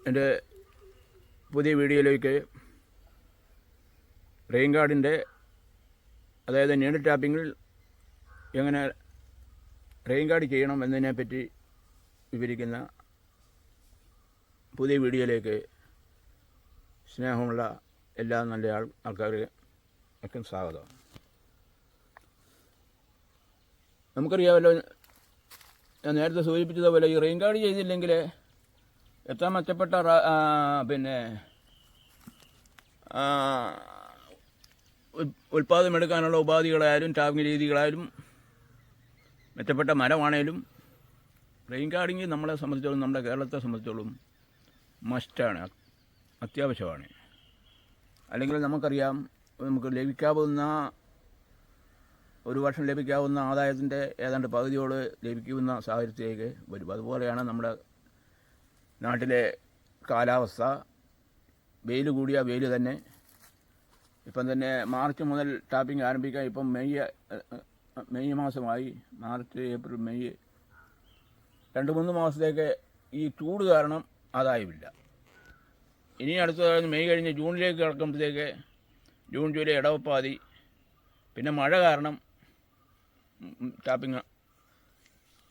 എൻ്റെ പുതിയ വീഡിയോയിലേക്ക് റെയിൻ ഗാർഡിൻ്റെ അതായത് നീഡിൽ ടാപ്പിങ്ങിൽ എങ്ങനെ റെയിൻ ഗാർഡ് ചെയ്യണം എന്നതിനെപ്പറ്റി വിവരിക്കുന്ന പുതിയ വീഡിയോയിലേക്ക് സ്നേഹമുള്ള എല്ലാ നല്ല ആൾക്കാർക്കും സ്വാഗതം. നമുക്കറിയാമല്ലോ, ഞാൻ നേരത്തെ സൂചിപ്പിച്ചതുപോലെ ഈ റെയിൻ ഗാർഡ് ചെയ്തില്ലെങ്കിൽ എത്ര മെച്ചപ്പെട്ട ഉൽപ്പാദനമെടുക്കാനുള്ള ഉപാധികളായാലും ടാപ്പിംഗ് രീതികളായാലും മെച്ചപ്പെട്ട മരമാണേലും റെയിൻ ഗാർഡിങ് നമ്മളെ സംബന്ധിച്ചോളം, നമ്മുടെ കേരളത്തെ സംബന്ധിച്ചോളം മസ്റ്റാണ്, അത്യാവശ്യമാണ്. അല്ലെങ്കിൽ നമുക്കറിയാം, നമുക്ക് ലഭിക്കാവുന്ന ഒരു വർഷം ലഭിക്കാവുന്ന ആദായത്തിൻ്റെ ഏതാണ്ട് പകുതിയോട് ലഭിക്കുന്ന സാഹചര്യത്തിലേക്ക് വരും. അതുപോലെയാണ് നമ്മുടെ നാട്ടിലെ കാലാവസ്ഥ. വെയിൽ കൂടിയ വെയിൽ തന്നെ. ഇപ്പം തന്നെ മാർച്ച് മുതൽ ടാപ്പിംഗ് ആരംഭിക്കാൻ ഇപ്പം മെയ് മാസമായി. മാർച്ച്, ഏപ്രിൽ, മെയ് 2-3 മാസത്തേക്ക് ഈ ചൂട് കാരണം ആദായമില്ല. ഇനി അടുത്ത മെയ് കഴിഞ്ഞ് ജൂണിലേക്ക് കിടക്കുമ്പോഴത്തേക്ക് ജൂൺ, ജൂലൈ, ഇടവപ്പാതി, പിന്നെ മഴ കാരണം ടാപ്പിംഗ്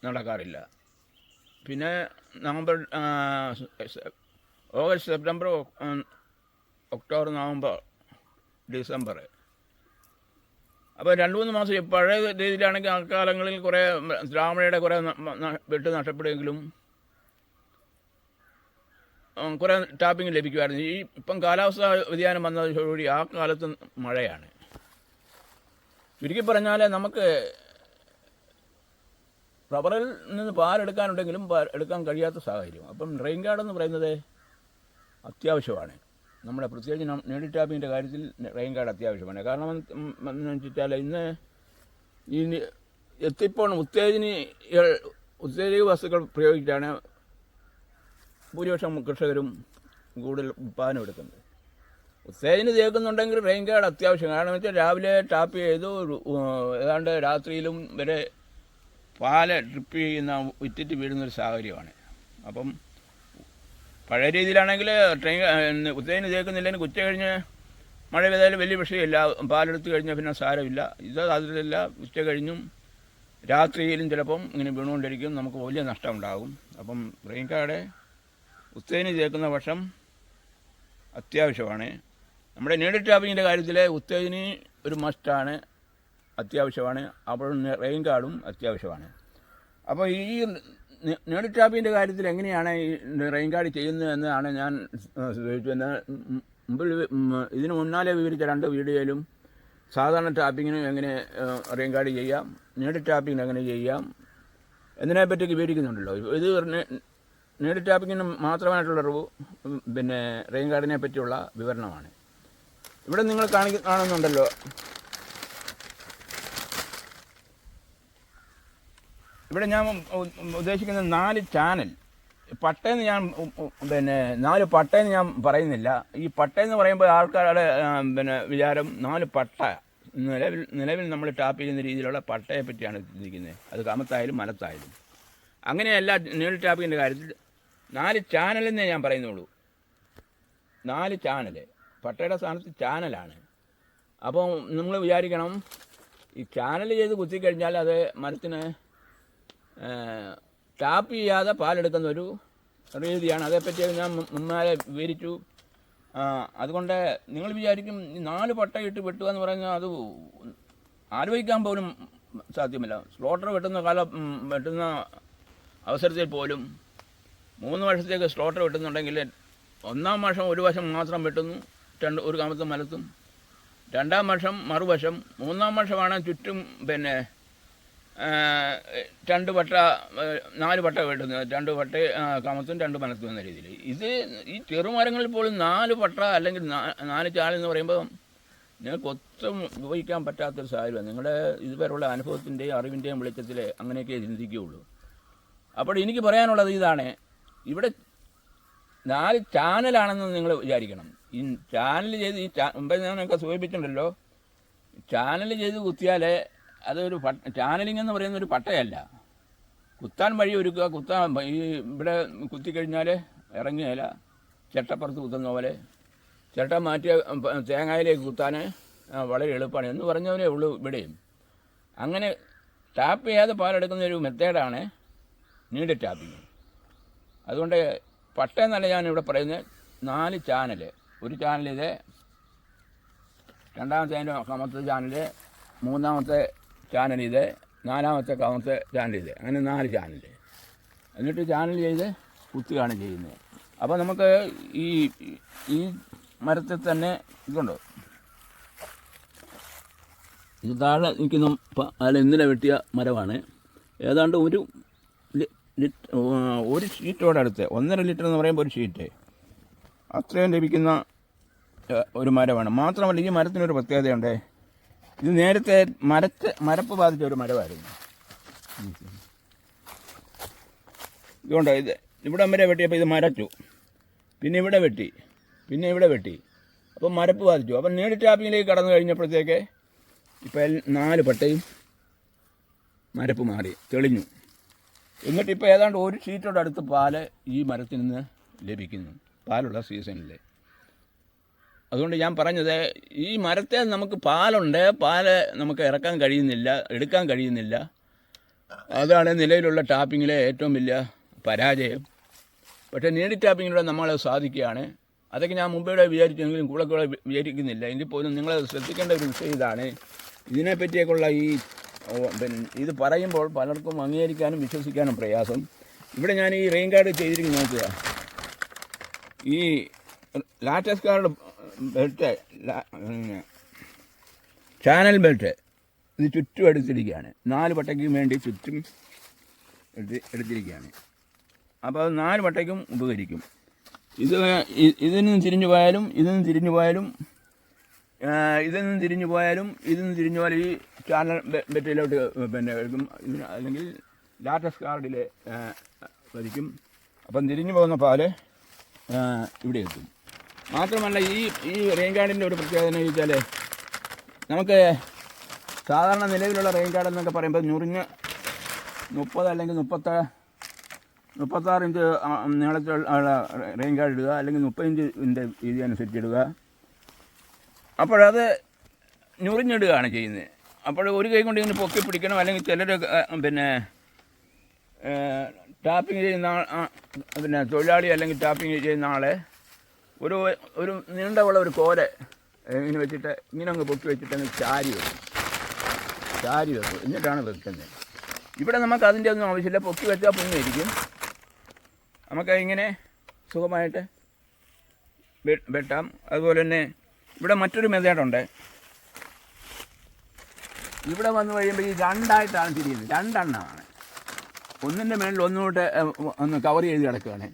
നടക്കാറില്ല. പിന്നെ November, August, September, October, November, December. അപ്പോൾ 2-3 മാസം പഴയ രീതിയിലാണെങ്കിൽ ആ കാലങ്ങളിൽ കുറേ ദ്രാവണയുടെ കുറേ വെട്ട് നഷ്ടപ്പെടുമെങ്കിലും കുറേ ടാപ്പിംഗ് ലഭിക്കുമായിരുന്നു. ഇപ്പം കാലാവസ്ഥ വ്യതിയാനം വന്നതോടുകൂടി ആ കാലത്ത് മഴയാണ്. ചുരുക്കി പറഞ്ഞാൽ നമുക്ക് റബ്ബറിൽ നിന്ന് പാലെടുക്കാനുണ്ടെങ്കിലും എടുക്കാൻ കഴിയാത്ത സാഹചര്യം. അപ്പം റെയിൻ ഗാർഡ് എന്ന് പറയുന്നത് അത്യാവശ്യമാണ്. നമ്മുടെ പ്രത്യേകിച്ച് നീഡിൽ ടാപ്പിങ്ങിൻ്റെ കാര്യത്തിൽ റെയിൻ ഗാർഡ് അത്യാവശ്യമാണ്. കാരണം എന്ന് വെച്ചാൽ ഇന്ന് ഈ എത്തിപ്പോൾ ഉത്തേജക വസ്തുക്കൾ പ്രയോഗിച്ചിട്ടാണ് ഭൂരിപക്ഷം കർഷകരും കൂടുതൽ ഉൽപ്പാദനം എടുക്കുന്നത്. ഉത്തേജന തേക്കുന്നുണ്ടെങ്കിൽ റെയിൻ ഗാർഡ് അത്യാവശ്യം. കാരണം വെച്ചാൽ രാവിലെ ടാപ്പ് ചെയ്തു ഏതാണ്ട് രാത്രിയിലും വരെ പാല് ഡ്രിപ്പ് ചെയ്യുന്ന വിറ്റിട്ട് വീഴുന്നൊരു സാഹചര്യമാണ്. അപ്പം പഴയ രീതിയിലാണെങ്കിൽ ഉത്തേജന തേക്കുന്നില്ലെങ്കിൽ ഉച്ച കഴിഞ്ഞ് മഴ പെയ്താലും വലിയ വിഷയമില്ല, പാലെടുത്ത് കഴിഞ്ഞാൽ പിന്നെ സാരമില്ല. അതിലല്ല, ഉച്ച കഴിഞ്ഞും രാത്രിയിലും ചിലപ്പം ഇങ്ങനെ വീണുകൊണ്ടിരിക്കും, നമുക്ക് വലിയ നഷ്ടമുണ്ടാകും. അപ്പം റെയിൻ ഗാർഡ് ഉത്തേജന തേക്കുന്ന പക്ഷം അത്യാവശ്യമാണ്. നമ്മുടെ നീഡിൽ ടാപ്പിങ്ങിൻ്റെ കാര്യത്തിൽ ഉത്തേജന ഒരു മസ്റ്റാണ്, അത്യാവശ്യമാണ്. അപ്പോൾ റെയിൻ ഗാർഡും അത്യാവശ്യമാണ്. അപ്പോൾ ഈ നീഡിൽ ടാപ്പിങ്ങിൻ്റെ കാര്യത്തിൽ എങ്ങനെയാണ് ഈ റെയിൻ ഗാർഡ് ചെയ്യുന്നത് എന്നാണ് ഞാൻ ചോദിച്ചത്. മുമ്പിൽ ഇതിന് മുന്നാലെ വിവരിച്ച 2 വീഡിയോയിലും സാധാരണ ടാപ്പിങ്ങിനും എങ്ങനെ റെയിൻ ഗാർഡ് ചെയ്യാം, നീഡിൽ ടാപ്പിങ്ങിന് എങ്ങനെ ചെയ്യാം എന്നതിനെപ്പറ്റി വിവരിക്കുന്നുണ്ടല്ലോ. ഇത് നീഡിൽ ടാപ്പിങ്ങിന് മാത്രമായിട്ടുള്ള റെയിൻ ഗാർഡിനെ പറ്റിയുള്ള വിവരണമാണ്. ഇവിടെ നിങ്ങൾ കാണുന്നുണ്ടല്ലോ. ഇവിടെ ഞാൻ ഉദ്ദേശിക്കുന്നത് 4 ചാനൽ പട്ടയെന്ന് ഞാൻ 4 പട്ടയെന്ന് ഞാൻ പറയുന്നില്ല. ഈ പട്ടയെന്ന് പറയുമ്പോൾ ആൾക്കാരുടെ വിചാരം 4 പട്ട നിലവിൽ നമ്മൾ ടാപ്പ് ചെയ്യുന്ന രീതിയിലുള്ള പട്ടയെ പറ്റിയാണ് ചിന്തിക്കുന്നത്. അത് കമത്തായാലും മലത്തായാലും. അങ്ങനെയല്ല നീഡിൽ ടാപ്പിങ്ങിൻ്റെ കാര്യത്തിൽ 4 ചാനലെന്നേ ഞാൻ പറയുന്നുള്ളൂ. 4 ചാനൽ പട്ടയുടെ സ്ഥാനത്ത് ചാനലാണ്. അപ്പോൾ നമ്മൾ വിചാരിക്കണം, ഈ ചാനൽ ചെയ്ത് കുത്തിക്കഴിഞ്ഞാൽ അത് മരത്തിന് ടാപ്പ് ചെയ്യാതെ പാലെടുക്കുന്ന ഒരു രീതിയാണ്. അതേപ്പറ്റി ഞാൻ മുന്നാലെ വിവരിച്ചു. അതുകൊണ്ട് നിങ്ങൾ വിചാരിക്കും 4 പട്ടയിട്ട് വെട്ടുക എന്ന് പറഞ്ഞാൽ അത് ആലോചിക്കാൻ പോലും സാധ്യമല്ല. സ്ലോട്ടർ വെട്ടുന്ന അവസരത്തിൽ പോലും 3 വർഷത്തേക്ക് സ്ലോട്ടർ വെട്ടുന്നുണ്ടെങ്കിൽ 1-ാം വർഷം ഒരു വശം മാത്രം വെട്ടുന്നു, ഒരു കമത്തും മലത്തും. 2-ാം വർഷം മറുവശം, 3-ാം വർഷമാണ് ചുറ്റും 2 പട്ട 4 പട്ട വെട്ടുന്നത്. 2 പട്ട കമത്തും 2 മലത്തും എന്ന രീതിയിൽ. ഈ ചെറുമരങ്ങളിൽ പോലും 4 പട്ട അല്ലെങ്കിൽ 4 ചാലെന്ന് പറയുമ്പോൾ നിങ്ങൾക്ക് ഒത്തും ഉപയോഗിക്കാൻ പറ്റാത്തൊരു സാഹചര്യമാണ്. നിങ്ങളുടെ ഇതുവരെയുള്ള അനുഭവത്തിൻ്റെയും അറിവിൻ്റെയും വെളിച്ചത്തിൽ അങ്ങനെയൊക്കെ ചിന്തിക്കുകയുള്ളൂ. അപ്പോൾ എനിക്ക് പറയാനുള്ളത് ഇതാണ്. ഇവിടെ 4 ചാനലാണെന്ന് നിങ്ങൾ വിചാരിക്കണം. ഈ ചാനൽ ചെയ്ത് മുമ്പേ ഞാനൊക്കെ സൂചിപ്പിച്ചിട്ടുണ്ടല്ലോ, ചാനൽ ചെയ്ത് കുത്തിയാൽ അതൊരു ചാനലിംഗ് എന്ന് പറയുന്നൊരു പട്ടയല്ല. കുത്താൻ വഴി ഒരുക്കുക, ഈ ഇവിടെ കുത്തിക്കഴിഞ്ഞാൽ ഇറങ്ങിയാൽ ചട്ടപ്പുറത്ത് കുത്തുന്ന പോലെ ചിരട്ട മാറ്റിയ തേങ്ങയിലേക്ക് കുത്താൻ വളരെ എളുപ്പമാണ് എന്ന് പറഞ്ഞവരേ ഉള്ളൂ ഇവിടെയും. അങ്ങനെ ടാപ്പ് ചെയ്യാതെ പാലെടുക്കുന്ന ഒരു മെത്തേഡാണ് നീഡ് ടാപ്പിങ്. അതുകൊണ്ട് പട്ടയെന്നല്ല ഞാനിവിടെ പറയുന്നത്, 4 ചാനൽ, ഒരു ചാനൽ ഇത്, രണ്ടാമത്തെ അതിൻ്റെ കമത്തെ ചാനൽ, മൂന്നാമത്തെ ചാനൽ ഇത്, നാലാമത്തെ കമത്തെ ചാനൽ ഇത്, അങ്ങനെ 4 ചാനൽ. എന്നിട്ട് ചാനൽ ചെയ്ത് കുത്തുകയാണ് ചെയ്യുന്നത്. അപ്പോൾ നമുക്ക് ഈ മരത്തിൽ തന്നെ ഇതുണ്ടോ, ഇത് താഴെ നിൽക്കുന്ന അതിൽ ഇന്നലെ വെട്ടിയ മരമാണ്. ഏതാണ്ട് ഒരു ഷീറ്റോടടുത്ത് 1.5 ലിറ്റർ എന്ന് പറയുമ്പോൾ ഒരു ഷീറ്റ് അത്രയും ലഭിക്കുന്ന ഒരു മരമാണ്. മാത്രമല്ല ഈ മരത്തിനൊരു പ്രത്യേകതയുണ്ട്. ഇത് നേരത്തെ മരപ്പ് ബാധിച്ച ഒരു മരമായിരുന്നു. ഇതുകൊണ്ടോ, ഇത് ഇവിടം വരെ വെട്ടിയപ്പോൾ ഇത് മരച്ചു, പിന്നെ ഇവിടെ വെട്ടി, പിന്നെ ഇവിടെ വെട്ടി, അപ്പം മരപ്പ് ബാധിച്ചു. അപ്പം നീഡ് ടാപ്പിങ്ങിലേക്ക് കടന്നു കഴിഞ്ഞപ്പോഴത്തേക്ക് ഇപ്പം 4 പട്ടയും മരപ്പ് മാറി തെളിഞ്ഞു. എന്നിട്ടിപ്പോൾ ഏതാണ്ട് ഒരു ഷീറ്റോടടുത്ത് പാല് ഈ മരത്തിൽ നിന്ന് ലഭിക്കുന്നു, പാലുള്ള സീസണിൽ. അതുകൊണ്ട് ഞാൻ പറഞ്ഞത്, ഈ മരത്തെ നമുക്ക് പാലുണ്ട്, പാല് നമുക്ക് ഇറക്കാൻ കഴിയുന്നില്ല, എടുക്കാൻ കഴിയുന്നില്ല. അതാണ് നിലവിലുള്ള ടാപ്പിങ്ങിലെ ഏറ്റവും വലിയ പരാജയം. പക്ഷേ നീഡ് ടാപ്പിങ്ങിലൂടെ നമ്മളത് സാധിക്കുകയാണ്. അതൊക്കെ ഞാൻ മുമ്പേ വിചാരിച്ചെങ്കിലും കൂടെ വിചാരിക്കുന്നില്ല. എങ്കിൽ പോലും നിങ്ങൾ ശ്രദ്ധിക്കേണ്ട ഒരു വിഷയം ഇതാണ്. ഇതിനെപ്പറ്റിയൊക്കെയുള്ള ഇത് പറയുമ്പോൾ പലർക്കും അംഗീകരിക്കാനും വിശ്വസിക്കാനും പ്രയാസം. ഇവിടെ ഞാൻ ഈ റെയിൻ ഗാർഡ് ചെയ്തിരിക്കുന്ന നോക്കുക, ഈ latex guard belt, channel belt ഇത് ചുറ്റും എടുത്തിരിക്കുകയാണ്. 4 പട്ടയ്ക്കും വേണ്ടി ചുറ്റും എടുത്തിരിക്കുകയാണ്. അപ്പോൾ അത് 4 പട്ടയ്ക്കും ഉപകരിക്കും. ഇതിനും തിരിഞ്ഞു പോയാലും ഇതിനും തിരിഞ്ഞു പോയാലും ഇതൊന്നും തിരിഞ്ഞു പോയാലും ഇതൊന്നും തിരിഞ്ഞു പോയാലും ഈ ചാനൽ ബെറ്റിലോട്ട് എടുക്കും, അല്ലെങ്കിൽ ലാറ്റക്സ് കാർഡിൽ വരിക്കും. അപ്പം തിരിഞ്ഞു പോകുന്ന പാല് ഇവിടെ എത്തും. മാത്രമല്ല ഈ റെയിൻ ഗാർഡിൻ്റെ ഒരു പ്രത്യേകത എന്ന് ചോദിച്ചാൽ, നമുക്ക് സാധാരണ നിലവിലുള്ള റെയിൻ ഗാർഡ് എന്നൊക്കെ പറയുമ്പോൾ ഞുറിഞ്ഞ് 30 അല്ലെങ്കിൽ 36 ഇഞ്ച് നീളത്തിലുള്ള റെയിൻ ഗാർഡ് ഇടുക, അല്ലെങ്കിൽ 30 ഇഞ്ചിൻ്റെ രീതി അനുസരിച്ച് ഇടുക. അപ്പോഴത് ഞുറിഞ്ഞിടുകയാണ് ചെയ്യുന്നത്. അപ്പോൾ ഒരു കൈ കൊണ്ട് ഇങ്ങനെ പൊക്കി പിടിക്കണം. അല്ലെങ്കിൽ ചിലർ ടാപ്പിങ് ചെയ്യുന്ന തൊഴിലാളി അല്ലെങ്കിൽ ടാപ്പിങ് ചെയ്യുന്ന ആളെ ഒരു നീണ്ടവുള്ള ഒരു കോര ഇങ്ങനെ വെച്ചിട്ട് ഇങ്ങനെ അങ്ങ് പൊക്കി വെച്ചിട്ട് അങ്ങ് ചാരി വെക്കും, എന്നിട്ടാണ് വെക്കുന്നത്. ഇവിടെ നമുക്ക് അതിൻ്റെ ഒന്നും ആവശ്യമില്ല. പൊക്കി വെച്ചാൽ പൊങ്ങിയിരിക്കും. നമുക്ക് ഇങ്ങനെ സുഖമായിട്ട് വെട്ടാം. അതുപോലെ തന്നെ ഇവിടെ മറ്റൊരു മെത്തേഡുണ്ട്. ഇവിടെ വന്നു കഴിയുമ്പോൾ ഈ 2ആയിട്ടാണ് തിരിയുന്നത്. 2 എണ്ണമാണ്. ഒന്നിൻ്റെ മേളിൽ ഒന്നുകൂട്ട് ഒന്ന് കവർ ചെയ്ത് കിടക്കുകയാണ്.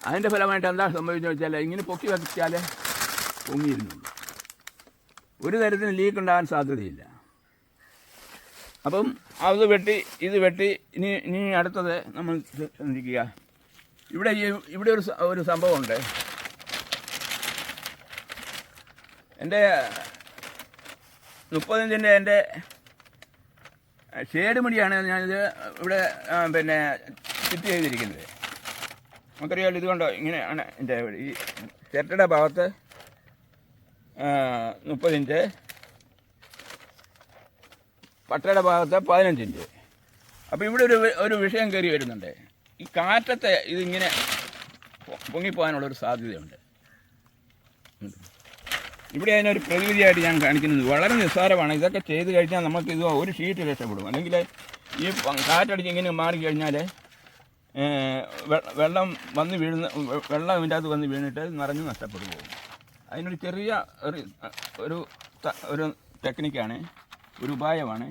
അതിൻ്റെ ഫലമായിട്ട് എന്താ സംഭവിച്ചതെന്ന് വെച്ചാൽ, ഇങ്ങനെ പൊക്കി വെച്ചാൽ പൊങ്ങിയിരുന്നുള്ളൂ. ഒരു തരത്തിന് ലീക്ക് ഉണ്ടാകാൻ സാധ്യതയില്ല. അപ്പം അത് വെട്ടി ഇത് വെട്ടി ഇനി അടുത്തത് നമ്മൾ ശ്രദ്ധിക്കുക. ഇവിടെ ഒരു സംഭവമുണ്ട്. എൻ്റെ 30 ഇഞ്ചിൻ്റെ എൻ്റെ ഷേഡ് മടിയാണ് ഞാനിത് ഇവിടെ ഫിറ്റ് ചെയ്തിരിക്കുന്നത്. നമുക്കറിയാമല്ലോ, ഇതുകൊണ്ടോ ഇങ്ങനെയാണ് എൻ്റെ ഈ ചിരട്ടയുടെ ഭാഗത്ത് 30 ഇഞ്ച്, പട്ടയുടെ ഭാഗത്ത് 15 ഇഞ്ച്. അപ്പോൾ ഇവിടെ ഒരു വിഷയം കയറി വരുന്നുണ്ട്. ഈ കാറ്റത്തെ ഇതിങ്ങനെ പൊങ്ങിപ്പോകാനുള്ളൊരു സാധ്യതയുണ്ട്. ഇവിടെ അതിനൊരു പ്രതിവിധിയായിട്ട് ഞാൻ കാണിക്കുന്നത് വളരെ നിസ്സാരമാണ്. ഇതൊക്കെ ചെയ്ത് കഴിഞ്ഞാൽ നമുക്കിത് ഒരു ഷീറ്റ് രക്ഷപ്പെടും. അല്ലെങ്കിൽ ഈ കാറ്റടിച്ച് ഇങ്ങനെ മാറിക്കഴിഞ്ഞാൽ വെള്ളം ഇതിൻ്റെ അകത്ത് വന്ന് വീണിട്ട് നിറഞ്ഞ് നഷ്ടപ്പെട്ടു പോകും. അതിനൊരു ചെറിയ ഒരു ടെക്നിക്കാണ്, ഒരു ഉപായമാണ്.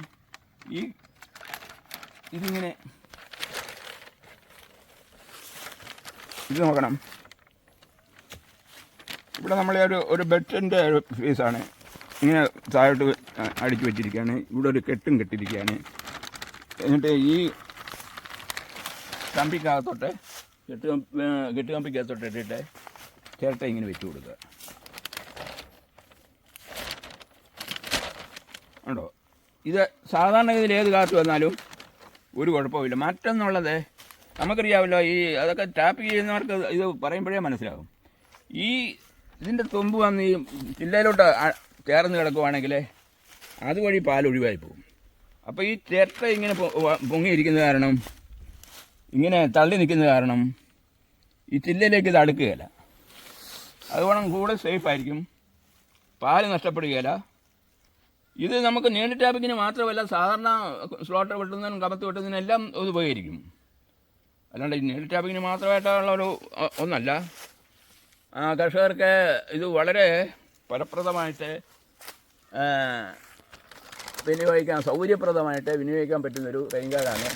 ഇതിങ്ങനെ ഇത് നോക്കണം. ഇവിടെ നമ്മളെ ഒരു ബെഡിൻ്റെ ഒരു പീസാണ് ഇങ്ങനെ താഴോട്ട് അടിച്ചു വെച്ചിരിക്കുകയാണ്. ഇവിടെ ഒരു കെട്ടും കെട്ടിയിരിക്കുകയാണ്. എന്നിട്ട് ഈ കമ്പിക്കകത്തോട്ട് കെട്ടുകമ്പിക്കകത്തോട്ട് ഇട്ടിട്ട് ചിരട്ട ഇങ്ങനെ വെച്ച് കൊടുക്കുക. ഉണ്ടോ? ഇത് സാധാരണഗതിയിൽ ഏത് കാറ്റ് വന്നാലും ഒരു കുഴപ്പമില്ല. മറ്റൊന്നുള്ളത് നമുക്കറിയാമല്ലോ, അതൊക്കെ ടാപ്പ് ചെയ്യുന്നവർക്ക് ഇത് പറയുമ്പോഴേ മനസ്സിലാകും. ഈ ഇതിൻ്റെ തുമ്പ് വന്ന് ഈ ചില്ലയിലോട്ട് ചേർന്ന് കിടക്കുവാണെങ്കിൽ അതുവഴി പാൽ ഒഴിവായി പോകും. അപ്പോൾ ഈ ചിരട്ട ഇങ്ങനെ പൊങ്ങിയിരിക്കുന്ന കാരണം, ഇങ്ങനെ തള്ളി നിൽക്കുന്ന കാരണം ഈ ചില്ലയിലേക്ക് ഇത് അടുക്കുകയില്ല. അതുകൊണ്ട് കൂടെ സേഫായിരിക്കും, പാല് നഷ്ടപ്പെടുകയില്ല. ഇത് നമുക്ക് നീണ്ട ടാപ്പിങ്ങിന് മാത്രമല്ല, സാധാരണ സ്ലോട്ടർ വെട്ടുന്നതിനും കമത്ത് വെട്ടുന്നതിനും എല്ലാം ഇത് ഉപകരിക്കും. അല്ലാണ്ട് ഈ നീണ്ട ടാപ്പിങ്ങിന് മാത്രമായിട്ടുള്ളൊരു ഒന്നല്ല. കർഷകർക്ക് ഇത് വളരെ ഫലപ്രദമായിട്ട് സൗകര്യപ്രദമായിട്ട് വിനിയോഗിക്കാൻ പറ്റുന്നൊരു റെയിൻ ഗാർഡാണ്.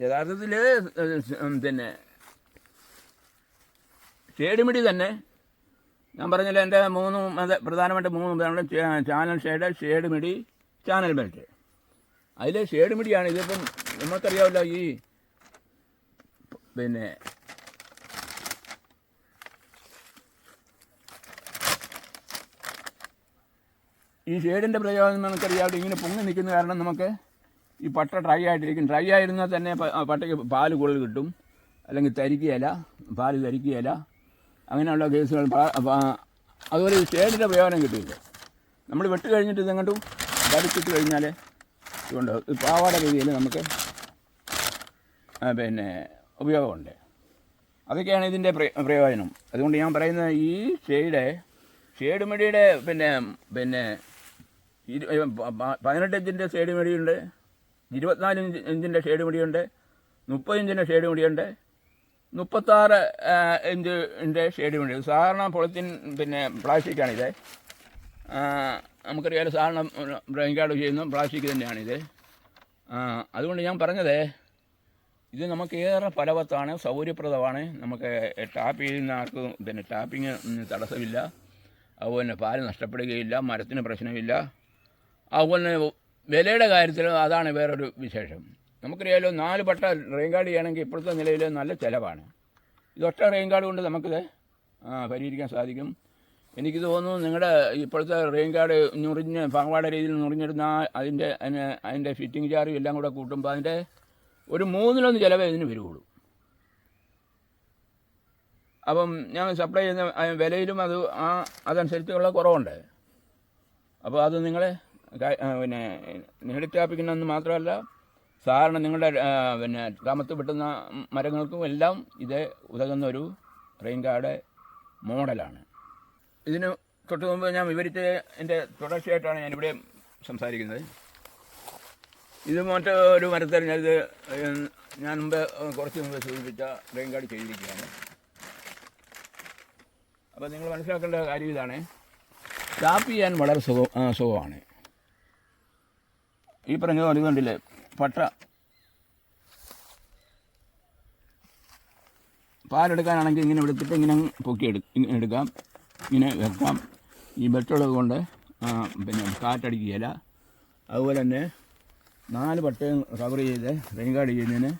യഥാർത്ഥത്തിൽ പിന്നെ ഷേഡുമിടി തന്നെ ഞാൻ പറഞ്ഞില്ല, എൻ്റെ പ്രധാനമായിട്ട് മൂന്ന് ഉദാഹരണം: ചാനൽ ഷേഡ്, ഷേഡുമിടി, ചാനൽ ബെൽറ്റ്. അതിൽ ഷേഡുമിടിയാണ്. ഇതിപ്പം നമുക്കറിയാമല്ലോ, ഈ പിന്നെ ഈ ഷേഡിൻ്റെ പ്രയോജനം നമുക്കറിയാതെ ഇങ്ങനെ പൊങ്ങി നിൽക്കുന്ന കാരണം നമുക്ക് ഈ പട്ട ഡ്രൈ ആയിട്ടിരിക്കും. ഡ്രൈ ആയിരുന്നാൽ തന്നെ പട്ടയ്ക്ക് പാല് കൂടുതൽ കിട്ടും, അല്ലെങ്കിൽ തരിക്കുകയില്ല, പാല് തരിക്കുകയില്ല, അങ്ങനെയുള്ള കേസുകൾ. അതുപോലെ ഈ ഷേഡിൻ്റെ പ്രയോജനം കിട്ടിയില്ല. നമ്മൾ വെട്ട് കഴിഞ്ഞിട്ട് ഇതെങ്ങോട്ടും വലിച്ചിട്ട് കഴിഞ്ഞാൽ ഇതുകൊണ്ട് പാവാട രീതിയിൽ നമുക്ക് പിന്നെ ഉപയോഗമുണ്ട്. അതൊക്കെയാണ് ഇതിൻ്റെ പ്രയോജനം. അതുകൊണ്ട് ഞാൻ പറയുന്നത്, ഈ ഷേഡുമിടിയുടെ പിന്നെ 18 ഇഞ്ചിൻ്റെ ഷേഡുമിടിയുണ്ട്, 24 ഇഞ്ചിൻ്റെ ഷേഡുമിടിയുണ്ട്, 30 ഇഞ്ചിൻ്റെ ഷേഡുമിടിയുണ്ട്, 36 ഇഞ്ചിൻ്റെ ഷേഡുമിടി. സാധാരണ പൊളിത്തീൻ പിന്നെ പ്ലാസ്റ്റിക്കാണിത്. നമുക്കറിയാമല്ലോ, സാധാരണ റെയിൻ ഗാർഡ് ചെയ്യുന്ന പ്ലാസ്റ്റിക് തന്നെയാണിത്. അതുകൊണ്ട് ഞാൻ പറഞ്ഞത്, ഇത് നമുക്ക് ഏറെ ഫലവത്താണ്, സൗകര്യപ്രദമാണ്. നമുക്ക് ടാപ്പ് ചെയ്യുന്ന ആർക്കും പിന്നെ ടാപ്പിങ് തടസ്സമില്ല. അതുപോലെ പാല് നഷ്ടപ്പെടുകയില്ല, മരത്തിന് പ്രശ്നമില്ല. അതുപോലെ വിലയുടെ കാര്യത്തിൽ അതാണ് വേറൊരു വിശേഷം. നമുക്കറിയാമല്ലോ, 4 പട്ട റെയിൻ ഗാർഡ് ചെയ്യണമെങ്കിൽ ഇപ്പോഴത്തെ നിലയിൽ നല്ല ചിലവാണ്. ഇതൊറ്റ റെയിൻ ഗാർഡ് കൊണ്ട് നമുക്കിത് പരിഹരിക്കാൻ സാധിക്കും. എനിക്ക് തോന്നുന്നു, നിങ്ങളുടെ ഇപ്പോഴത്തെ റെയിൻ ഗാർഡ് പാവാട രീതിയിൽ നുറിഞ്ഞിടുന്ന അതിൻ്റെ ഫിറ്റിംഗ് ചാർജും എല്ലാം കൂടെ കൂട്ടുമ്പോൾ അതിൻ്റെ ഒരു 1/3 ചിലവേ ഇതിന് വരുള്ളൂ. അപ്പം ഞാൻ സപ്ലൈ ചെയ്യുന്ന വിലയിലും അതനുസരിച്ചുള്ള കുറവുണ്ട്. അപ്പോൾ അത് നിങ്ങളെ പിന്നെ നേടിറ്റാപ്പിക്കണമെന്ന് മാത്രമല്ല, സാധാരണ നിങ്ങളുടെ പിന്നെ കാമത്ത് വെട്ടുന്ന മരങ്ങൾക്കും എല്ലാം ഇത് ഉതകുന്ന ഒരു റെയിൻ ഗാർഡ് മോഡലാണ്. ഇതിന് തൊട്ട് മുമ്പ് ഞാൻ വിവരിച്ച എൻ്റെ തുടർച്ചയായിട്ടാണ് ഞാനിവിടെ സംസാരിക്കുന്നത്. ഇത് മറ്റൊരു മരത്തിൽ ഞാൻ കുറച്ച് മുമ്പ് സൂചിപ്പിച്ച റെയിൻ ഗാർഡ് ചെയ്തിരിക്കുകയാണ്. അപ്പോൾ നിങ്ങൾ മനസ്സിലാക്കേണ്ട കാര്യം ഇതാണ്, ടാപ്പ് ചെയ്യാൻ വളരെ സുഖമാണ്. ഈ പറഞ്ഞ പോലെ കണ്ടില്ലേ, പട്ട പാലെടുക്കാനാണെങ്കിൽ ഇങ്ങനെ എടുത്തിട്ട് ഇങ്ങനെ എടുക്കാം, ഇങ്ങനെ വെക്കാം. ഈ ബെറ്റുള്ളത് കൊണ്ട് പിന്നെ കാറ്റടിക്കുകയില്ല. അതുപോലെ തന്നെ 4 പട്ടയും കവർ ചെയ്ത് റെയിൻ ഗാർഡ് ചെയ്യുന്നതിന്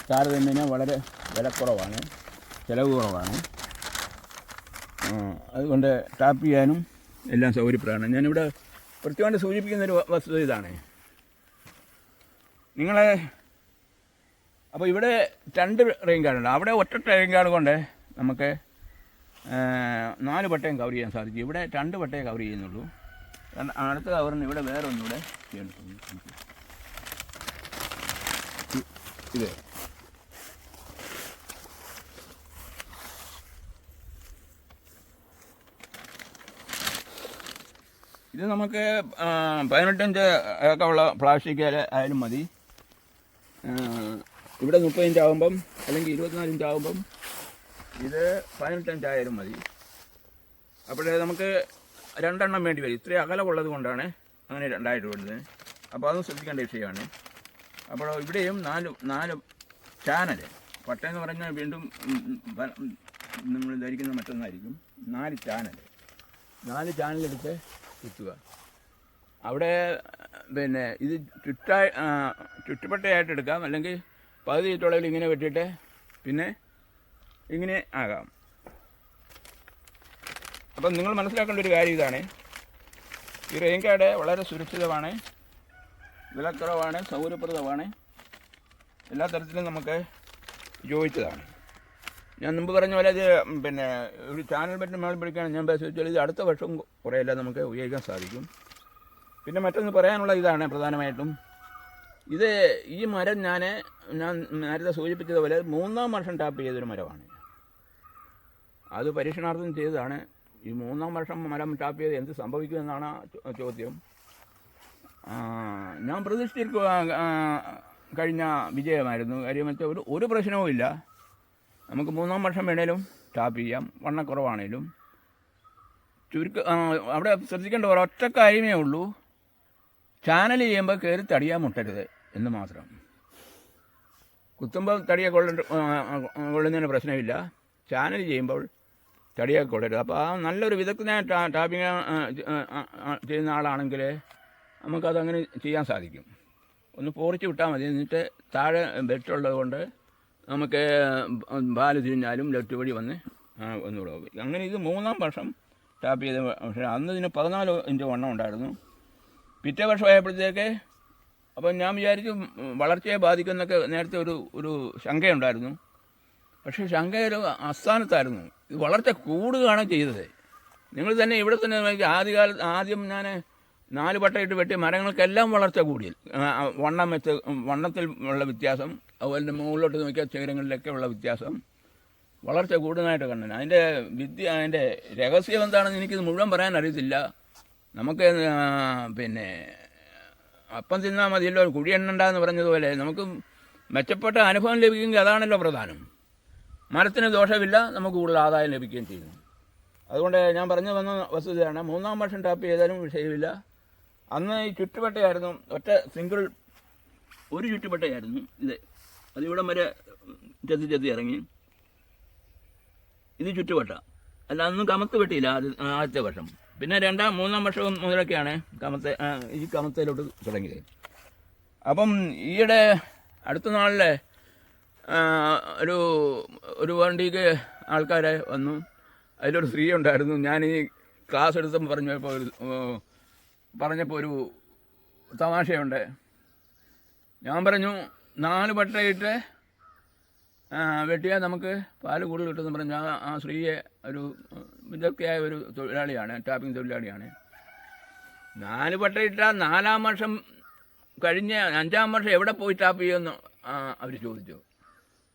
താരതമ്യേന വളരെ വിലക്കുറവാണ്, ചിലവ് കുറവാണ്. അതുകൊണ്ട് ടാപ്പ് ചെയ്യാനും എല്ലാം സൗകര്യപ്രദമാണ്. ഞാനിവിടെ കൃത്യമായിട്ട് സൂചിപ്പിക്കുന്നൊരു വസ്തുത ഇതാണ്. അപ്പോൾ ഇവിടെ 2 റെയിൻ ഗാർഡുണ്ട്. അവിടെ ഒറ്റ റെയിൻ ഗാർഡ് കൊണ്ട് നമുക്ക് 4 പട്ടയും കവർ ചെയ്യാൻ സാധിക്കും. ഇവിടെ 2 പട്ടയെ കവർ ചെയ്യുന്നുള്ളൂ. അടുത്ത കവറിന് ഇവിടെ വേറെ ഒന്നുകൂടെ ചെയ്യണം. ഇത് ഇത് നമുക്ക് 18 ഇഞ്ച് ഒക്കെ ഉള്ള പ്ലാസ്റ്റിക് ആയാലും മതി. ഇവിടെ 30 ഇഞ്ച് ആകുമ്പം, അല്ലെങ്കിൽ 24 ഇഞ്ച് ആകുമ്പം ഇത് 18 ഇഞ്ച് ആയാലും മതി. അപ്പോഴേ നമുക്ക് 2 എണ്ണം വേണ്ടി വരും. ഇത്രയും അകലമുള്ളത് കൊണ്ടാണ് അങ്ങനെ 2 ആയിട്ട് വരുന്നത്. അപ്പോൾ അതും ശ്രദ്ധിക്കേണ്ട വിഷയമാണ്. അപ്പോൾ ഇവിടെയും 4 ചാനൽ, പട്ടയെന്ന് പറഞ്ഞാൽ വീണ്ടും നമ്മൾ ധരിക്കുന്ന മറ്റൊന്നായിരിക്കും. 4 ചാനലെടുത്ത് കുത്തുക. അവിടെ പിന്നെ ഇത് ചുറ്റുപട്ടയായിട്ട് എടുക്കാം, അല്ലെങ്കിൽ പകുതി ചുറ്റളവിൽ ഇങ്ങനെ വെട്ടിയിട്ട് പിന്നെ ഇങ്ങനെ ആകാം. അപ്പം നിങ്ങൾ മനസ്സിലാക്കേണ്ട ഒരു കാര്യം ഇതാണ്, ഈ റെയിൻ ഗാർഡ് വളരെ സുരക്ഷിതമാണ്, വിലക്കുറവാണ്, സൗകര്യപ്രദമാണ്, എല്ലാ തരത്തിലും നമുക്ക് യോജിച്ചതാണ്. ഞാൻ മുമ്പ് പറഞ്ഞ പോലെ ഇത് പിന്നെ ഒരു ചാനൽ പറ്റി മേളിൽ പിടിക്കുകയാണ് ഞാൻ വെച്ചാൽ ഇത് അടുത്ത വർഷം കുറേയെല്ലാം നമുക്ക് ഉപയോഗിക്കാൻ സാധിക്കും. പിന്നെ മറ്റൊന്ന് പറയാനുള്ള ഇതാണ് പ്രധാനമായിട്ടും ഇത് ഈ മരം ഞാൻ നേരത്തെ സൂചിപ്പിച്ചതുപോലെ 3-ാം വർഷം ടാപ്പ് ചെയ്തൊരു മരമാണ്. അത് പരീക്ഷണാർത്ഥം ചെയ്തതാണ്. ഈ 3-ാം വർഷം മരം ടാപ്പ് ചെയ്ത് എന്ത് സംഭവിക്കുമെന്നാണ് ചോദ്യം. ഞാൻ പ്രതീക്ഷിച്ചിരിക്കുക കഴിഞ്ഞ വിജയമായിരുന്നു. കാര്യം വെച്ചാൽ ഒരു പ്രശ്നവും ഇല്ല. നമുക്ക് 3-ാം വർഷം വേണേലും ടാപ്പ് ചെയ്യാം, വണ്ണക്കുറവാണേലും. അവിടെ ശ്രദ്ധിക്കേണ്ട ഒരൊറ്റ കാര്യമേ ഉള്ളൂ, ചാനൽ ചെയ്യുമ്പോൾ കയറി തടിയാൻ മുട്ടരുത് എന്ന് മാത്രം. കുത്തുമ്പോൾ തടിയെ കൊള്ളുന്നതിന് പ്രശ്നമില്ല, ചാനൽ ചെയ്യുമ്പോൾ തടിയെ കൊള്ളരുത്. അപ്പോൾ നല്ലൊരു വിദഗ്ധനായ ടാപ്പിങ് ചെയ്യുന്ന ആളാണെങ്കിൽ നമുക്കതങ്ങനെ ചെയ്യാൻ സാധിക്കും. ഒന്ന് പോറിച്ച് വിട്ടാൽ മതി. എന്നിട്ട് താഴെ ബെൽറ്റുള്ളത് കൊണ്ട് നമുക്ക് പാല് തിരിഞ്ഞാലും ലെഫ്റ്റ് വഴി വന്ന് ഒന്നുകൂടെ പോകും. അങ്ങനെ ഇത് 3-ാം വർഷം ടാപ്പ് ചെയ്ത. പക്ഷേ അന്ന് ഇതിന് 14 ഇഞ്ച് വണ്ണം ഉണ്ടായിരുന്നു. പിറ്റേ വർഷമായപ്പോഴത്തേക്ക് അപ്പം ഞാൻ വിചാരിച്ചു വളർച്ചയെ ബാധിക്കുന്നൊക്കെ നേരത്തെ ഒരു ശങ്കയുണ്ടായിരുന്നു. പക്ഷേ ശങ്ക ഒരു അസ്ഥാനത്തായിരുന്നു. ഇത് വളർച്ച കൂടുകയാണ് ചെയ്തത്. നിങ്ങൾ തന്നെ ഇവിടെ തന്നെ ആദ്യം ഞാൻ 4 പട്ടയിട്ട് വെട്ടിയ മരങ്ങൾക്കെല്ലാം വളർച്ച കൂടി. വണ്ണത്തിൽ ഉള്ള വ്യത്യാസം, അതുപോലെ മുകളിലോട്ട് നോക്കിയ ശിഖരങ്ങളിലൊക്കെ ഉള്ള വ്യത്യാസം, വളർച്ച കൂടുതലായിട്ട് കണ്ടു. അതിൻ്റെ രഹസ്യം എന്താണെന്ന് എനിക്കിത് മുഴുവൻ പറയാൻ അറിയത്തില്ല. നമുക്ക് പിന്നെ അപ്പം തിന്നാൽ മതിയല്ലോ കുഴി എണ്ണണ്ടെന്ന് പറഞ്ഞതുപോലെ നമുക്ക് മെച്ചപ്പെട്ട അനുഭവം ലഭിക്കുമെങ്കിൽ അതാണല്ലോ പ്രധാനം. മരത്തിന് ദോഷമില്ല, നമുക്ക് കൂടുതൽ ആദായം ലഭിക്കുകയും ചെയ്യുന്നു. അതുകൊണ്ട് ഞാൻ പറഞ്ഞു വന്ന വസ്തുതയാണ്, 3-ാം വർഷം ടാപ്പ് ചെയ്താലും വിഷയമില്ല. അന്ന് ഈ ചുറ്റുപട്ടയായിരുന്നു, ഒറ്റ സിംഗിൾ ഒരു ചുറ്റുപട്ടയായിരുന്നു ഇത്. അതിവിടം വരെ ചെത്തി ഇറങ്ങി. ഇത് ചുറ്റുപട്ട അല്ല, അന്നും കമത്ത് വെട്ടിയില്ല ആദ്യത്തെ വർഷം. പിന്നെ 2-3-ാം വർഷം മുതലൊക്കെയാണ് ഈ കമത്തയിലോട്ട് തുടങ്ങിയത്. അപ്പം ഈയിടെ അടുത്ത നാളിൽ ഒരു വണ്ടിക്ക് ആൾക്കാരെ വന്നു. അതിലൊരു സ്ത്രീ ഉണ്ടായിരുന്നു. ഞാൻ ഈ ക്ലാസ് എടുത്തപ്പോൾ പറഞ്ഞപ്പോൾ ഒരു തമാശയുണ്ട്. ഞാൻ പറഞ്ഞു 4 പട്ടയിട്ട് വെട്ടിയാൽ നമുക്ക് പാല് കൂടുതൽ കിട്ടുമെന്ന് പറഞ്ഞു. ആ സ്ത്രീയെ ഒരു വിദഗ്ധയായ ഒരു തൊഴിലാളിയാണ്, ടാപ്പിംഗ് തൊഴിലാളിയാണ്. 4 പട്ടയിട്ടാൽ 4-ാം വർഷം കഴിഞ്ഞ് 5-ാം വർഷം എവിടെ പോയി ടാപ്പ് ചെയ്യുമെന്ന് അവർ ചോദിച്ചു.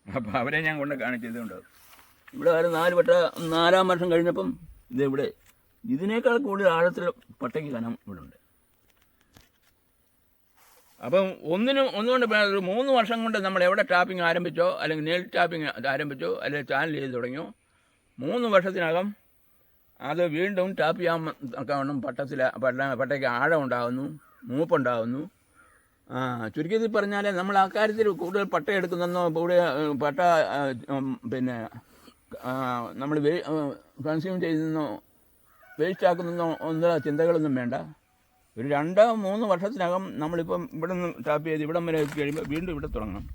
അപ്പോൾ അവരെ ഞാൻ കൊണ്ട് കാണിച്ചതുകൊണ്ട് ഇവിടെ ആരും 4 പട്ട 4-ാം വർഷം കഴിഞ്ഞപ്പം ഇതെവിടെ ഇതിനേക്കാൾ കൂടുതൽ ആഴത്തിൽ പട്ടയ്ക്ക് കനം ഇവിടെ ഉണ്ട്. അപ്പം ഒന്നുകൊണ്ട് ഒരു 3 വർഷം കൊണ്ട് നമ്മൾ എവിടെ ടാപ്പിംഗ് ആരംഭിച്ചോ, അല്ലെങ്കിൽ നെയിൽ ടാപ്പിംഗ് ആരംഭിച്ചോ, അല്ലെങ്കിൽ ചാനൽ ചെയ്ത് തുടങ്ങിയോ, 3 വർഷത്തിനകം അത് വീണ്ടും ടാപ്പ് ചെയ്യാൻ തക്കവണ്ണം പട്ടയ്ക്ക് ആഴം ഉണ്ടാകുന്നു, മൂപ്പുണ്ടാകുന്നു. ചുരുക്കത്തിൽ പറഞ്ഞാൽ നമ്മൾ ആ കാര്യത്തിൽ കൂടുതൽ പട്ട എടുക്കുന്നതെന്നോ പട്ട പിന്നെ നമ്മൾ കൺസ്യൂം ചെയ്യുന്നതെന്നോ വേസ്റ്റ് ആക്കുന്നതെന്നോ ഒന്നും ചിന്തകളൊന്നും വേണ്ട. ഒരു 2-3 വർഷത്തിനകം നമ്മളിപ്പം ഇവിടെ നിന്ന് ടാപ്പ് ചെയ്ത് ഇവിടം വരെ എത്തി കഴിയുമ്പോൾ വീണ്ടും ഇവിടെ തുടങ്ങണം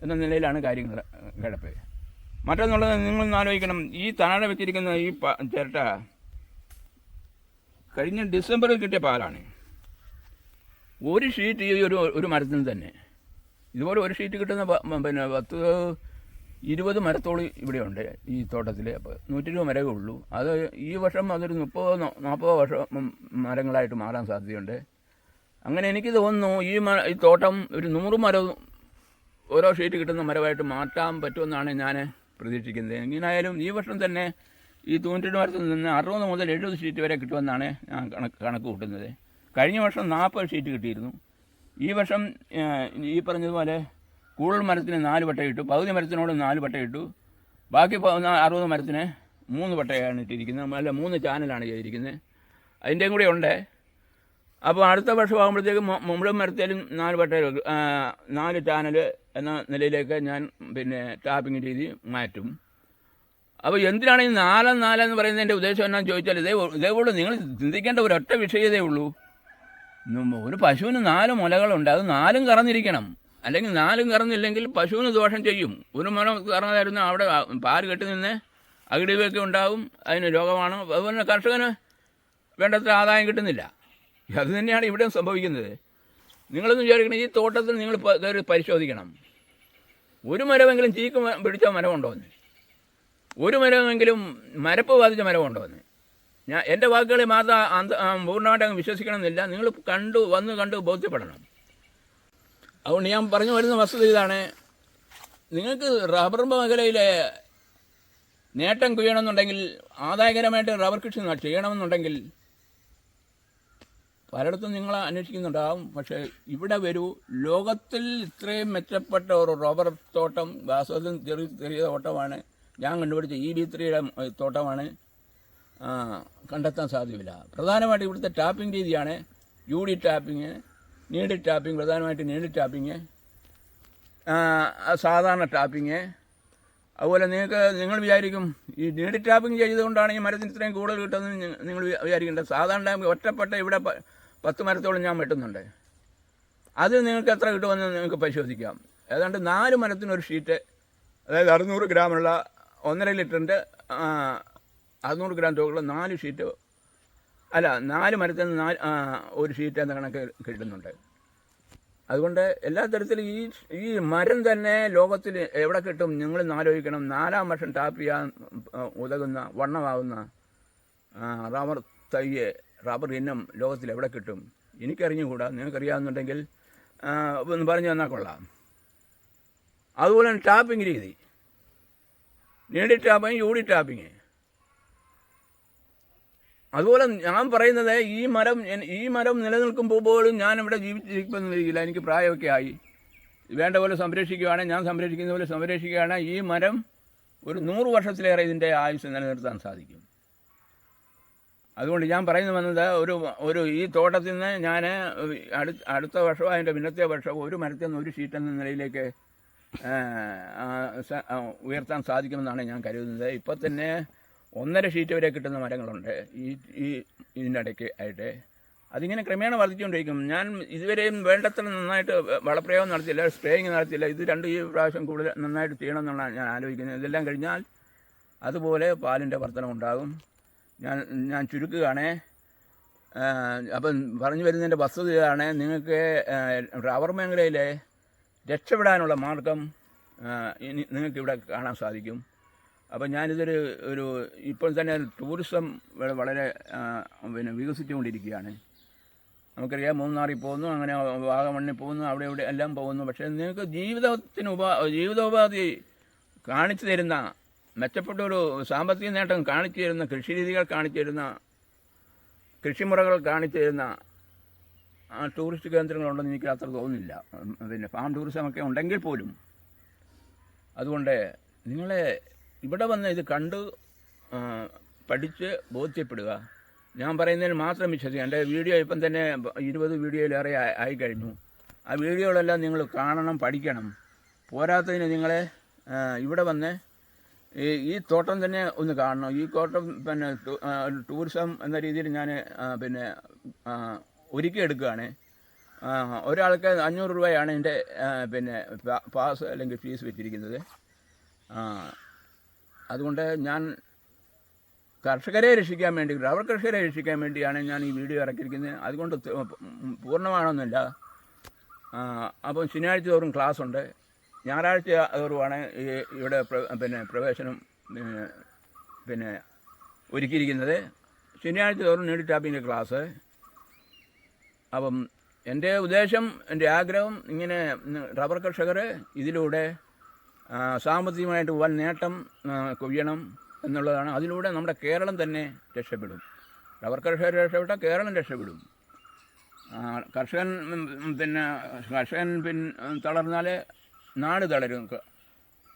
എന്ന നിലയിലാണ് കാര്യങ്ങൾ കിടപ്പ്. മറ്റൊന്നുള്ളത് നിങ്ങളൊന്ന് ആലോചിക്കണം, ഈ താഴെ വെച്ചിരിക്കുന്ന ഈ ചിരട്ട കഴിഞ്ഞ ഡിസംബറിൽ കിട്ടിയ പാലാണ്. ഒരു ഷീറ്റ് ഈ ഒരു മരത്തിന് തന്നെ ഇതുപോലെ ഒരു ഷീറ്റ് കിട്ടുന്ന പിന്നെ 10-20 മരത്തോളം ഇവിടെയുണ്ട് ഈ തോട്ടത്തിൽ. അപ്പോൾ 120 മരമേ ഉള്ളൂ. അത് ഈ വർഷം അതൊരു 30-40 വർഷം മരങ്ങളായിട്ട് മാറാൻ സാധ്യതയുണ്ട്. അങ്ങനെ എനിക്ക് തോന്നുന്നു ഈ തോട്ടം ഒരു 100 മരം ഓരോ ഷീറ്റ് കിട്ടുന്ന മരമായിട്ട് മാറ്റാൻ പറ്റുമെന്നാണ് ഞാൻ പ്രതീക്ഷിക്കുന്നത്. എങ്ങനെയായാലും ഈ വർഷം തന്നെ ഈ 90 മരത്തിൽ നിന്ന് 60 മുതൽ 70 ഷീറ്റ് വരെ കിട്ടുമെന്നാണ് ഞാൻ കണക്ക് കൂട്ടുന്നത്. കഴിഞ്ഞ വർഷം 40 ഷീറ്റ് കിട്ടിയിരുന്നു. ഈ വർഷം ഈ പറഞ്ഞതുപോലെ കൂടുതൽ മരത്തിന് 4 പട്ട ഇട്ടു, പകുതി മരത്തിനോട് 4 പട്ട ഇട്ടു, ബാക്കി 60 മരത്തിന് 3 പട്ടയാണ് ഇട്ടിരിക്കുന്നത്. അല്ല 3 ചാനലാണ് ചെയ്തിരിക്കുന്നത്. അതിൻ്റെയും കൂടെ ഉണ്ട്. അപ്പോൾ അടുത്ത വർഷം ആകുമ്പോഴത്തേക്കും മുഴുവൻ മരത്തേലും 4 പട്ട 4 ചാനൽ എന്ന നിലയിലേക്ക് ഞാൻ പിന്നെ ടാപ്പിംഗ് രീതി മാറ്റും. അപ്പോൾ എന്തിനാണ് ഈ 4 എന്ന് പറയുന്നതിൻ്റെ ഉദ്ദേശം എന്നാന്ന് ചോദിച്ചാൽ ഇതേപോലെ നിങ്ങൾ ചിന്തിക്കേണ്ട ഒരൊറ്റ വിഷയതേ ഉള്ളൂ. ഒരു പശുവിന് 4 മുലകളുണ്ട്, അത് 4ഉം കറന്നിരിക്കണം. അല്ലെങ്കിൽ 4ഉം കറന്നില്ലെങ്കിൽ പശുവിന് ദോഷം ചെയ്യും. ഒരു മുല കറന്നായിരുന്നു അവിടെ പാല് കെട്ടി നിന്ന് അകിടിവൊക്കെ ഉണ്ടാവും, അതിന് രോഗമാണ്. അതുപോലെ കർഷകന് വേണ്ടത്ര ആദായം കിട്ടുന്നില്ല. അത് തന്നെയാണ് ഇവിടെ സംഭവിക്കുന്നത്. നിങ്ങളൊന്നും വിചാരിക്കണം, ഈ തോട്ടത്തിൽ നിങ്ങൾ കയറി പരിശോധിക്കണം, ഒരു മരമെങ്കിലും ചീക്ക് പിടിച്ച മരമുണ്ടോ എന്ന്. ഒരു മരമെങ്കിലും മരപ്പ് ബാധിച്ച മരമുണ്ടോ എന്ന്. എൻ്റെ വാക്കുകളെ മാത്രം പൂർണ്ണമായിട്ട് അങ്ങ് വിശ്വസിക്കണമെന്നില്ല. നിങ്ങൾ വന്ന് കണ്ട് ബോധ്യപ്പെടണം. അതുകൊണ്ട് ഞാൻ പറഞ്ഞു വരുന്ന വസ്തുത ഇതാണ്. നിങ്ങൾക്ക് റബ്ബർ മേഖലയിലെ നേട്ടം ചെയ്യണമെന്നുണ്ടെങ്കിൽ, ആദായകരമായിട്ട് റബ്ബർ കൃഷി ചെയ്യണമെന്നുണ്ടെങ്കിൽ പലയിടത്തും നിങ്ങൾ അന്വേഷിക്കുന്നുണ്ടാവും. പക്ഷേ ഇവിടെ വരൂ. ലോകത്തിൽ ഇത്രയും മെച്ചപ്പെട്ട ഒരു റബ്ബർ തോട്ടം, വാസ്തവത്തിൽ ചെറിയ തോട്ടമാണ് ഞാൻ കണ്ടുപിടിച്ച EB3യുടെ തോട്ടമാണ്. കണ്ടെത്താൻ സാധ്യമല്ല. പ്രധാനമായിട്ട് ഇവിടുത്തെ ടാപ്പിംഗ് രീതിയാണ് UD ടാപ്പിങ്, നീഡിൽ ടാപ്പിംഗ്, പ്രധാനമായിട്ട് നീഡിൽ ടാപ്പിങ്, സാധാരണ ടാപ്പിങ്. അതുപോലെ നിങ്ങൾ വിചാരിക്കും ഈ നീഡിൽ ടാപ്പിംഗ് ചെയ്തുകൊണ്ടാണ് ഈ മരത്തിന് ഇത്രയും കൂടുതൽ കിട്ടുന്നത് നിങ്ങൾ വിചാരിക്കേണ്ടത്. സാധാരണ ടാപ്പിംഗ് ഒറ്റപ്പെട്ട ഇവിടെ 10 മരത്തോളം ഞാൻ വെട്ടുന്നുണ്ട്. അത് നിങ്ങൾക്ക് എത്ര കിട്ടുമെന്ന് നിങ്ങൾക്ക് പരിശോധിക്കാം. ഏതാണ്ട് 4 മരത്തിനൊരു ഷീറ്റ്, അതായത് 600 ഗ്രാമുള്ള 1.5 ലിറ്ററിൻ്റെ 600 ഗ്രാം തൂക്കമുള്ള 4 ഷീറ്റ്, അല്ല 4 മരത്തിൽ നിന്ന് ഒരു ഷീറ്റ് എന്ന കണക്ക് കിട്ടുന്നുണ്ട്. അതുകൊണ്ട് എല്ലാ തരത്തിലും ഈ മരം തന്നെ ലോകത്തിൽ എവിടെ കിട്ടും നിങ്ങൾ ആലോചിക്കണം. 4-ാം വർഷം ടാപ്പ് ചെയ്യാൻ ഉതകുന്ന വണ്ണമാകുന്ന റബ്ബർ തൈയെ, റബ്ബർ ഇനം ലോകത്തിൽ എവിടെ കിട്ടും? എനിക്കറിഞ്ഞുകൂടാ. നിങ്ങൾക്കറിയാവുന്നുണ്ടെങ്കിൽ ഒന്ന് പറഞ്ഞു തന്നാൽ കൊള്ളാം. അതുപോലെ ടാപ്പിംഗ് രീതി, നീഡിൽ ടാപ്പിങ്, UD ടാപ്പിങ്. അതുപോലെ ഞാൻ പറയുന്നത് ഈ മരം നിലനിൽക്കുമ്പോൾ പോലും ഞാനിവിടെ ജീവിച്ചിരിക്കുന്നില്ല. എനിക്ക് പ്രായമൊക്കെ ആയി. വേണ്ട പോലെ സംരക്ഷിക്കുകയാണ്, ഞാൻ സംരക്ഷിക്കുന്ന പോലെ സംരക്ഷിക്കുകയാണ്. ഈ മരം ഒരു 100 വർഷത്തിലേറെ ഇതിൻ്റെ ആയുസ് നിലനിർത്താൻ സാധിക്കും. അതുകൊണ്ട് ഞാൻ പറയുന്നത് വന്നത് ഈ തോട്ടത്തിൽ നിന്ന് ഞാൻ അടുത്ത വർഷമോ അതിൻ്റെ പിന്നത്തെ വർഷമോ ഒരു മരത്തിൽ നിന്ന് ഒരു ഷീറ്റ് എന്ന നിലയിലേക്ക് ഉയർത്താൻ സാധിക്കുമെന്നാണ് ഞാൻ കരുതുന്നത്. ഇപ്പോൾ തന്നെ 1.5 ഷീറ്റ് വരെ കിട്ടുന്ന മരങ്ങളുണ്ട് ഇതിൻ്റെ ഇടയ്ക്ക് ആയിട്ട്. അതിങ്ങനെ ക്രമേണ വർദ്ധിച്ചുകൊണ്ടിരിക്കും. ഞാൻ ഇതുവരെയും വേണ്ടത്ര നന്നായിട്ട് വളപ്രയോഗം നടത്തിയില്ല, സ്പ്രേയിങ് നടത്തിയില്ല. ഇത് രണ്ടും ഈ പ്രാവശ്യം കൂടുതൽ നന്നായിട്ട് ചെയ്യണമെന്നാണ് ഞാൻ ആലോചിക്കുന്നത്. ഇതെല്ലാം കഴിഞ്ഞാൽ അതുപോലെ പാലിൻ്റെ വർധനം ഉണ്ടാകും. ഞാൻ ചുരുക്കുകയാണ്. അപ്പം പറഞ്ഞു വരുന്നതിൻ്റെ വസ്തുത ഇതാണ്. നിങ്ങൾക്ക് റബ്ബർ മേഖലയിലെ രക്ഷപ്പെടാനുള്ള മാർഗം നിങ്ങൾക്കിവിടെ കാണാൻ സാധിക്കും. അപ്പം ഞാനിതൊരു ഇപ്പോൾ തന്നെ ടൂറിസം വളരെ വികസിച്ചുകൊണ്ടിരിക്കുകയാണ്. നമുക്കറിയാം, മൂന്നാറിൽ പോകുന്നു, അങ്ങനെ വാഗമണ്ണിൽ പോകുന്നു, അവിടെ ഇവിടെ എല്ലാം പോകുന്നു. പക്ഷേ നിങ്ങൾക്ക് ജീവിതോപാധി കാണിച്ചു തരുന്ന, മെച്ചപ്പെട്ട ഒരു സാമ്പത്തിക നേട്ടം കാണിച്ചു തരുന്ന, കൃഷിരീതികൾ കാണിച്ചു തരുന്ന, കൃഷിമുറകൾ കാണിച്ചു തരുന്ന ടൂറിസ്റ്റ് കേന്ദ്രങ്ങളുണ്ടെന്ന് എനിക്ക് അത്ര തോന്നുന്നില്ല. പിന്നെ ഫാം ടൂറിസമൊക്കെ ഉണ്ടെങ്കിൽ പോലും. അതുകൊണ്ട് നിങ്ങളെ ഇവിടെ വന്ന് ഇത് കണ്ട് പഠിച്ച് ബോധ്യപ്പെടുക. ഞാൻ പറയുന്നതിന് മാത്രം വിശ്വസിക്കുക. എൻ്റെ വീഡിയോ ഇപ്പം തന്നെ 20 വീഡിയോയിലേറെ ആയിക്കഴിഞ്ഞു. ആ വീഡിയോകളെല്ലാം നിങ്ങൾ കാണണം, പഠിക്കണം. പോരാത്തതിന് നിങ്ങളെ ഇവിടെ വന്ന് ഈ തോട്ടം തന്നെ ഒന്ന് കാണണം. ഈ തോട്ടം പിന്നെ ടൂറിസം എന്ന രീതിയിൽ ഞാൻ പിന്നെ ഒരുക്കിയെടുക്കുകയാണ്. ഒരാൾക്ക് 500 രൂപയാണ് എൻ്റെ പിന്നെ പാസ് അല്ലെങ്കിൽ ഫീസ് വെച്ചിരിക്കുന്നത്. അതുകൊണ്ട് ഞാൻ കർഷകരെ രക്ഷിക്കാൻ വേണ്ടി, റബ്ബർ കർഷകരെ രക്ഷിക്കാൻ വേണ്ടിയാണ് ഞാൻ ഈ വീഡിയോ ഇറക്കിയിരിക്കുന്നത്. അതുകൊണ്ട് പൂർണ്ണമാണെന്നില്ല. അപ്പം ശനിയാഴ്ച തോറും ക്ലാസ് ഉണ്ട്, ഞായറാഴ്ച തോറുമാണ് ഇവിടെ പിന്നെ പ്രവേശനം പിന്നെ ഒരുക്കിയിരിക്കുന്നത്. ശനിയാഴ്ച തോറും നീഡിൽ ടാപ്പിൻ്റെ ക്ലാസ്. അപ്പം എൻ്റെ ഉദ്ദേശം, എൻ്റെ ആഗ്രഹം, ഇങ്ങനെ റബ്ബർ കർഷകർ ഇതിലൂടെ സാമ്പത്തികമായിട്ട് വൻ നേട്ടം കൊയ്യണം എന്നുള്ളതാണ്. അതിലൂടെ നമ്മുടെ കേരളം തന്നെ രക്ഷപ്പെടും. റബ്ബർ കർഷകർ രക്ഷപ്പെട്ടാൽ കേരളം രക്ഷപ്പെടും. കർഷകൻ തളർന്നാൽ നാട് തളരും.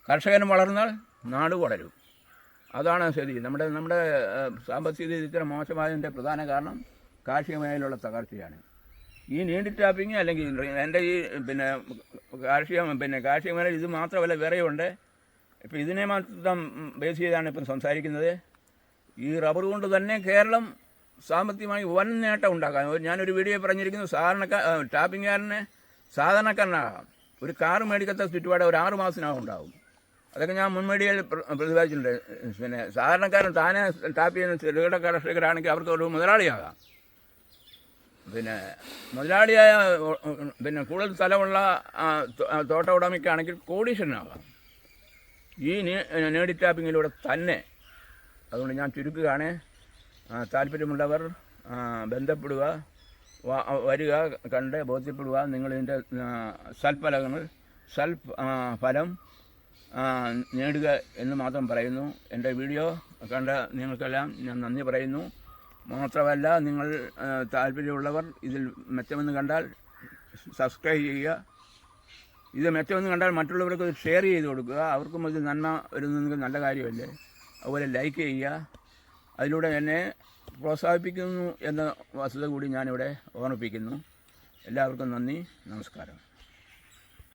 കർഷകൻ വളർന്നാൽ നാട് വളരും. അതാണ് സ്ഥിതി. നമ്മുടെ സാമ്പത്തിക സ്ഥിതി ഇത്ര മോശമായതിൻ്റെ പ്രധാന കാരണം കാർഷിക മേഖലയിലുള്ള തകർച്ചയാണ്. ഈ നീഡിൽ ടാപ്പിങ് അല്ലെങ്കിൽ എൻ്റെ ഈ കാർഷിക മേഖല ഇത് മാത്രമല്ല, വേറെയുണ്ട്. ഇപ്പോൾ ഇതിനെ മാത്രം ബേസ് ചെയ്താണ് ഇപ്പം സംസാരിക്കുന്നത്. ഈ റബ്ബർ കൊണ്ട് തന്നെ കേരളം സാമ്പത്തികമായി വൻ നേട്ടം ഉണ്ടാക്കാം. ഞാനൊരു വീഡിയോ പറഞ്ഞിരിക്കുന്നു, ടാപ്പിങ്ങുകാരന് സാധാരണക്കാരനാകാം. ഒരു കാറ് മേടിക്കത്ത ചുറ്റുപാട് ഒരു 6 മാസത്തിനകം ഉണ്ടാകും. അതൊക്കെ ഞാൻ മുൻമീഡിയയിൽ പ്രതിപാദിച്ചിട്ടുണ്ട്. സാധാരണക്കാരൻ താനെ ടാപ്പ് ചെയ്യുന്ന ചെറുകിട കർഷകരാണെങ്കിൽ അവർക്ക് ഒരു മുതലാളിയാകാം. മുതലാളിയായ കൂടുതൽ സ്ഥലമുള്ള തോട്ട ഉടമയ്ക്കാണെങ്കിൽ കോടീശ്വരനാകാം. ഈ നേടി ടാപ്പിങ്ങിലൂടെ തന്നെ. അതുകൊണ്ട് ഞാൻ ചുരുക്കുകയാണ്. താല്പര്യമുള്ളവർ ബന്ധപ്പെടുക, വരിക, കണ്ട് ബോധ്യപ്പെടുക. നിങ്ങളിതിൻ്റെ ഫലം നേടുക എന്ന് മാത്രം പറയുന്നു. എൻ്റെ വീഡിയോ കണ്ട നിങ്ങൾക്കെല്ലാം ഞാൻ നന്ദി പറയുന്നു. മാത്രമല്ല, നിങ്ങൾ താല്പര്യമുള്ളവർ ഇതിൽ മെച്ചമെന്ന് കണ്ടാൽ സബ്സ്ക്രൈബ് ചെയ്യുക. ഇത് മെച്ചമെന്ന് കണ്ടാൽ മറ്റുള്ളവർക്ക് ഷെയർ ചെയ്ത് കൊടുക്കുക. അവർക്കും ഇത് നന്മ വരുന്നത് നല്ല കാര്യമല്ലേ. അതുപോലെ ലൈക്ക് ചെയ്യുക. അതിലൂടെ എന്നെ പ്രോത്സാഹിപ്പിക്കുന്നു എന്ന വസ്തുത കൂടി ഞാനിവിടെ ഓർമ്മിപ്പിക്കുന്നു. എല്ലാവർക്കും നന്ദി, നമസ്കാരം.